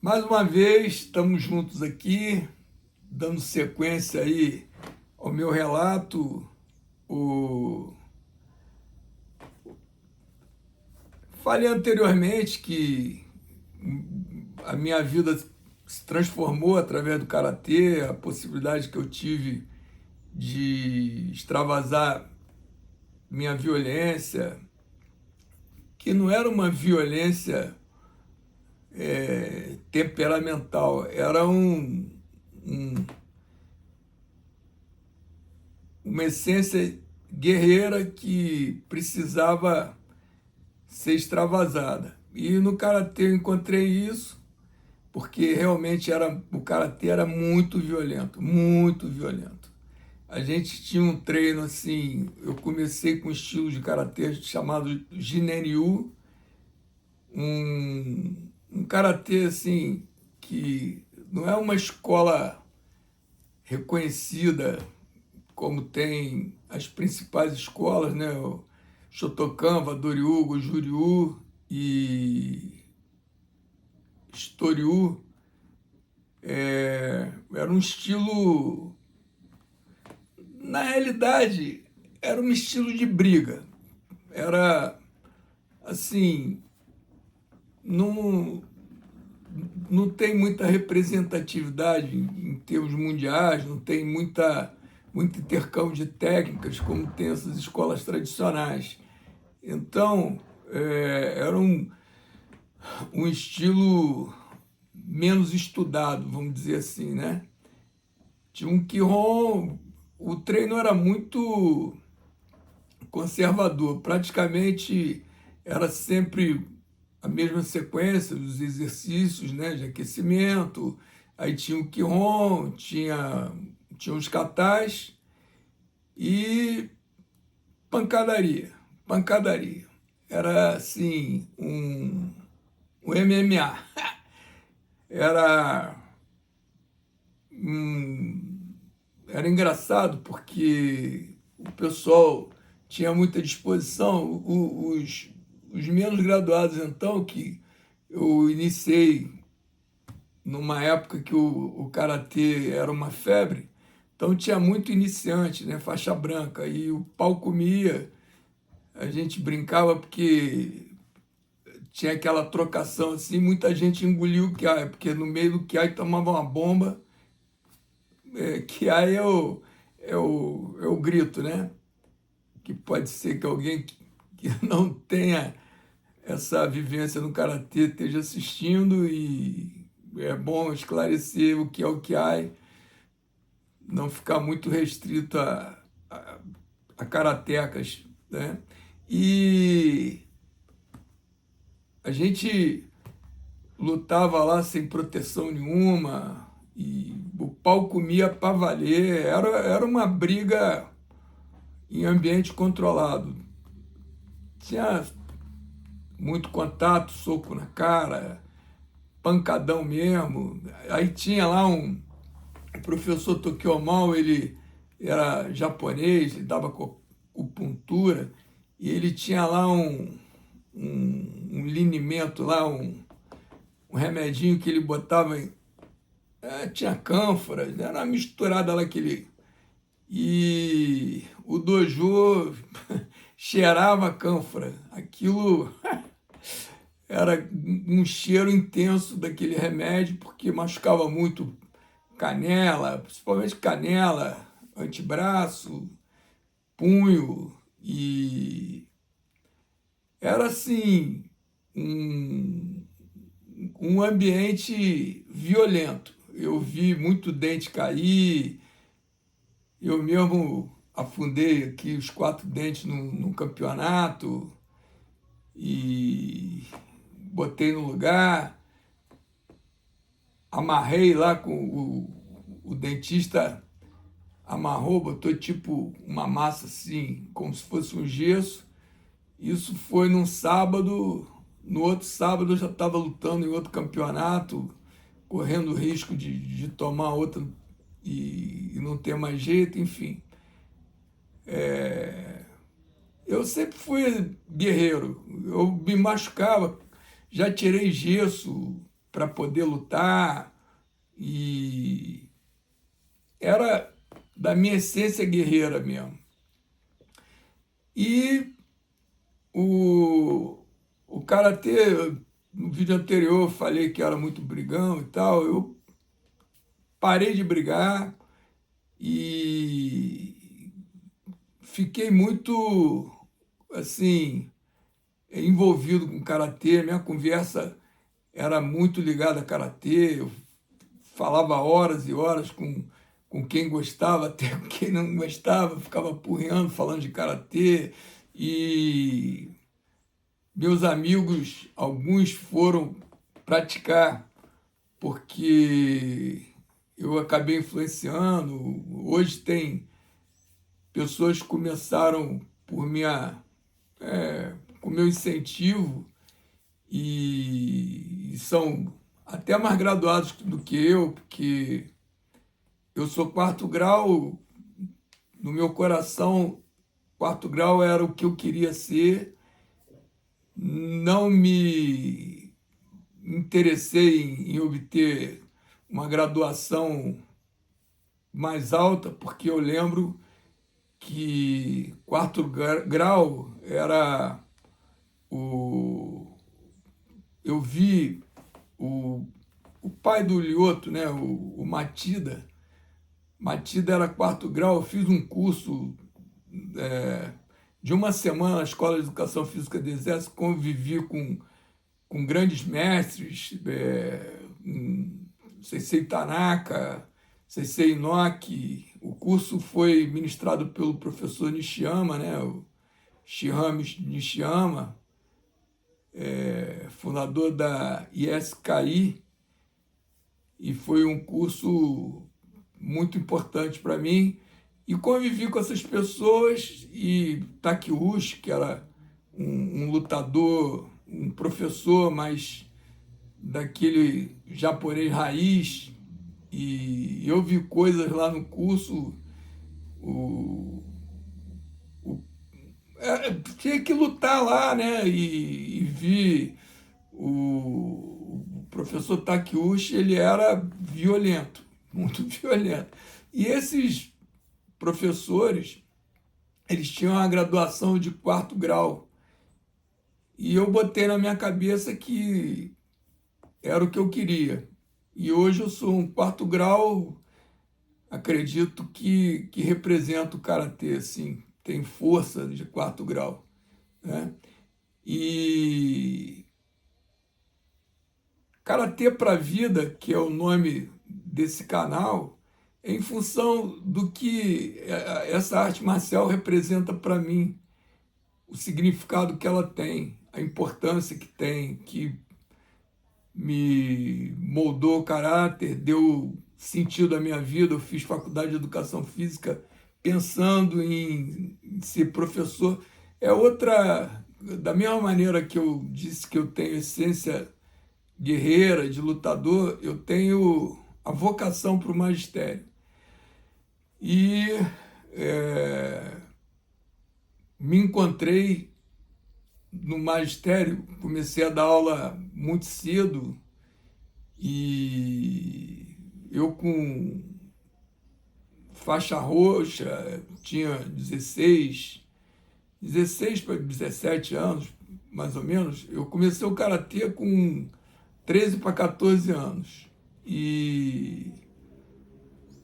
Mais uma vez, estamos juntos aqui, dando sequência aí ao meu relato. O... Falei anteriormente que a minha vida se transformou através do karatê, a possibilidade que eu tive de extravasar minha violência, que não era uma violência temperamental, era uma essência guerreira que precisava ser extravasada. E no karatê eu encontrei isso, porque realmente o karatê era muito violento, muito violento. A gente tinha um treino assim, eu comecei com um estilo de karatê chamado Jineryu, um karatê assim que não é uma escola reconhecida como tem as principais escolas, né? O Shotokan, Vadoryu, Juryu e Shitoryu. Era um estilo, na realidade, era um estilo de briga. Era assim, não, não tem muita representatividade em termos mundiais, não tem muito intercâmbio de técnicas como tem essas escolas tradicionais. Então, era um estilo menos estudado, vamos dizer assim, né? Tinha um Kihon, o treino era muito conservador, praticamente era sempre a mesma sequência dos exercícios, né, de aquecimento, aí tinha o Kihon, tinha os katas e pancadaria, pancadaria. Era assim, um MMA. Era, era engraçado porque o pessoal tinha muita disposição, os menos graduados, então, que eu iniciei numa época que o karatê era uma febre, então tinha muito iniciante, né, faixa branca, e o pau comia, a gente brincava porque tinha aquela trocação assim, muita gente engoliu o kiai, porque no meio do kiai tomava uma bomba, kiai é o grito, né? Que pode ser que alguém que não tenha essa vivência no karatê esteja assistindo e é bom esclarecer o que é o Kiai, não ficar muito restrito a karatecas, né? E a gente lutava lá sem proteção nenhuma e o pau comia para valer, era uma briga em ambiente controlado. Tinha muito contato, soco na cara, pancadão mesmo. Aí tinha lá o professor Tokiomal, ele era japonês, ele dava acupuntura, e ele tinha lá um linimento lá, um remedinho que ele botava em... tinha cânfora, era uma misturada lá que ele... E o dojo cheirava cânfora. Aquilo era um cheiro intenso daquele remédio, porque machucava muito canela, principalmente canela, antebraço, punho, e era assim, um ambiente violento. Eu vi muito dente cair, eu mesmo afundei aqui os 4 dentes num campeonato e botei no lugar, amarrei lá com o dentista, amarrou, botou tipo uma massa assim, como se fosse um gesso. Isso foi num sábado, no outro sábado eu já estava lutando em outro campeonato, correndo o risco de tomar outra e não ter mais jeito, enfim. Eu sempre fui guerreiro, eu me machucava, já tirei gesso, para poder lutar, e era da minha essência guerreira mesmo. E o karatê, no vídeo anterior eu falei que era muito brigão e tal, eu parei de brigar e fiquei muito, assim, envolvido com karatê. Minha conversa era muito ligada a karatê, eu falava horas e horas com quem gostava, até com quem não gostava, ficava apurreando, falando de karatê. E meus amigos, alguns foram praticar porque eu acabei influenciando. Hoje tem pessoas que começaram por com meu incentivo e são até mais graduados do que eu, porque eu sou quarto grau, no meu coração, quarto grau era o que eu queria ser. Não me interessei em obter uma graduação mais alta, porque eu lembro que quarto grau era o... Eu vi o pai do Lyoto, né, o Matida. Matida era quarto grau, eu fiz um curso de uma semana na Escola de Educação Física do Exército, convivi com grandes mestres, Sensei Tanaka, Sensei Inoki. O curso foi ministrado pelo professor Nishiyama, né, o Shihami Nishiyama, fundador da ISKI, e foi um curso muito importante para mim. E convivi com essas pessoas, e Takeuchi, que era um lutador, um professor, mas daquele japonês raiz, e eu vi coisas lá no curso. Tinha que lutar lá, né? E vi o professor Takeuchi, ele era violento, muito violento. E esses professores, eles tinham a graduação de quarto grau. E eu botei na minha cabeça que era o que eu queria. E hoje eu sou um quarto grau, acredito que representa o karatê, assim, tem força de quarto grau, né? E Karatê para a Vida, que é o nome desse canal, é em função do que essa arte marcial representa para mim, o significado que ela tem, a importância que tem, que me moldou o caráter, deu sentido à minha vida. Eu fiz faculdade de Educação Física pensando em ser professor. É outra, da mesma maneira que eu disse que eu tenho essência guerreira, de lutador, eu tenho a vocação para o magistério. E me encontrei no magistério, comecei a dar aula muito cedo, e eu com faixa roxa, tinha 16 para 17 anos, mais ou menos. Eu comecei o karatê com 13 para 14 anos. E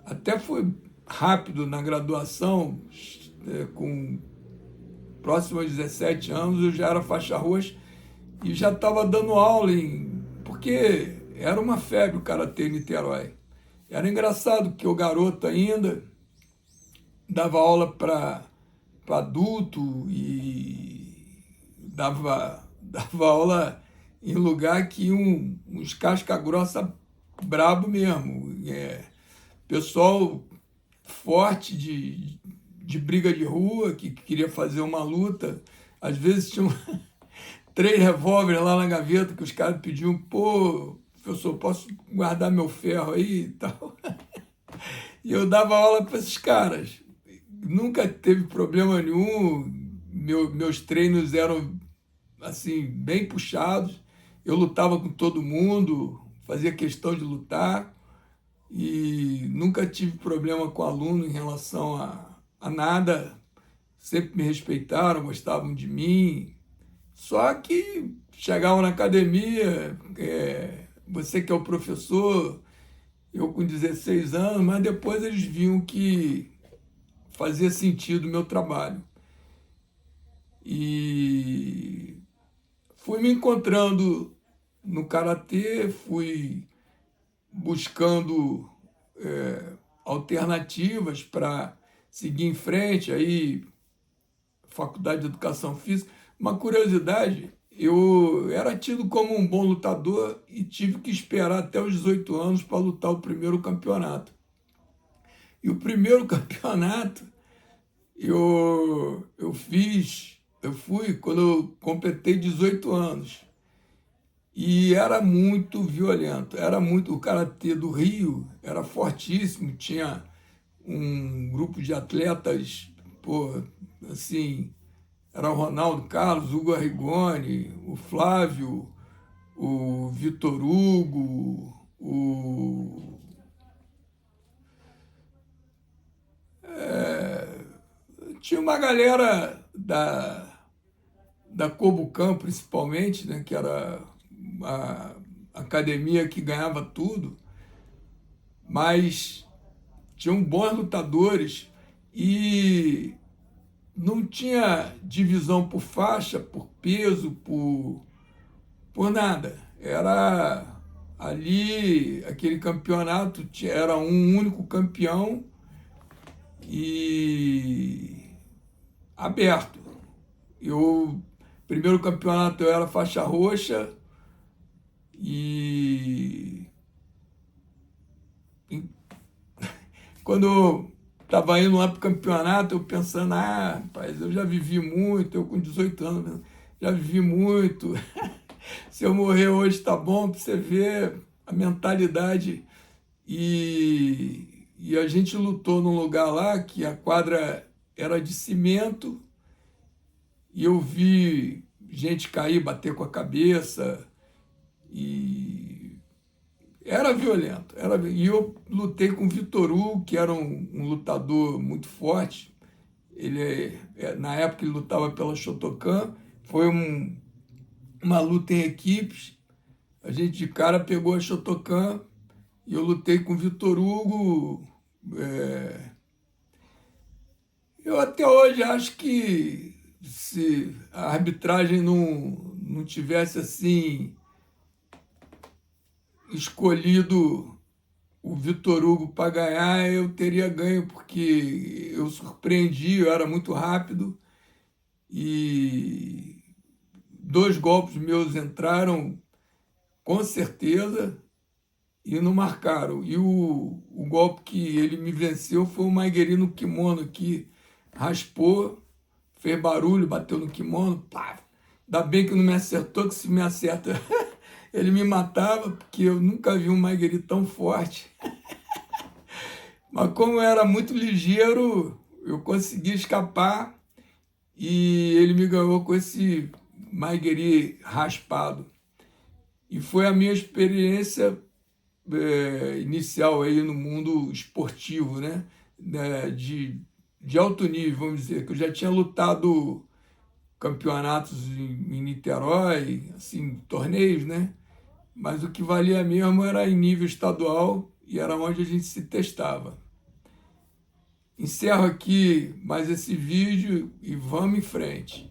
até foi rápido na graduação, com próximo aos 17 anos, eu já era faixa roxa e já estava dando aula, porque era uma febre o karatê em Niterói. Era engraçado que o garoto ainda dava aula para adulto e dava aula em lugar que iam uns casca-grossa brabo mesmo. Pessoal forte de briga de rua, que queria fazer uma luta. Às vezes tinham 3 revólveres lá na gaveta que os caras pediam: pô, professor, posso guardar meu ferro aí e tal? E eu dava aula para esses caras. Nunca teve problema nenhum, meus treinos eram assim bem puxados, eu lutava com todo mundo, fazia questão de lutar e nunca tive problema com aluno em relação a nada. Sempre me respeitaram, gostavam de mim. Só que chegavam na academia, você que é o professor, eu com 16 anos, mas depois eles viam que fazia sentido o meu trabalho. E fui me encontrando no karatê, fui buscando alternativas para seguir em frente, aí faculdade de educação física. Uma curiosidade, eu era tido como um bom lutador e tive que esperar até os 18 anos para lutar o primeiro campeonato. E o primeiro campeonato eu fui quando eu completei 18 anos. E era muito violento, o karatê do Rio era fortíssimo, tinha um grupo de atletas, pô, assim, era o Ronaldo Carlos, Hugo Arrigoni, o Flávio, o Vitor Hugo, tinha uma galera da Cobucam, principalmente, né, que era a academia que ganhava tudo, mas tinham bons lutadores e não tinha divisão por faixa, por peso, por nada. Era ali, aquele campeonato, era um único campeão e aberto. Primeiro campeonato eu era faixa roxa e quando eu estava indo lá para o campeonato, eu pensando, rapaz, eu já vivi muito, eu com 18 anos, já vivi muito. Se eu morrer hoje tá bom, para você ver a mentalidade. E a gente lutou num lugar lá que a quadra era de cimento e eu vi gente cair, bater com a cabeça e era violento. E eu lutei com o Vitor Hugo, que era um lutador muito forte. Na época ele lutava pela Shotokan, foi uma luta em equipes. A gente de cara pegou a Shotokan e eu lutei com o Vitor Hugo. Eu até hoje acho que se a arbitragem não tivesse assim escolhido o Vitor Hugo para ganhar, eu teria ganho, porque eu surpreendi, eu era muito rápido e 2 golpes meus entraram com certeza e não marcaram. E o golpe que ele me venceu foi o Maigueri no kimono, que raspou, fez barulho, bateu no kimono, pá. Ainda bem que não me acertou, que se me acerta ele me matava, porque eu nunca vi um Maigueri tão forte. Mas como eu era muito ligeiro, eu consegui escapar e ele me ganhou com esse Maigueri raspado. E foi a minha experiência inicial aí no mundo esportivo, né? De alto nível, vamos dizer, que eu já tinha lutado campeonatos em Niterói, assim, torneios, né? Mas o que valia mesmo era em nível estadual e era onde a gente se testava. Encerro aqui mais esse vídeo e vamos em frente.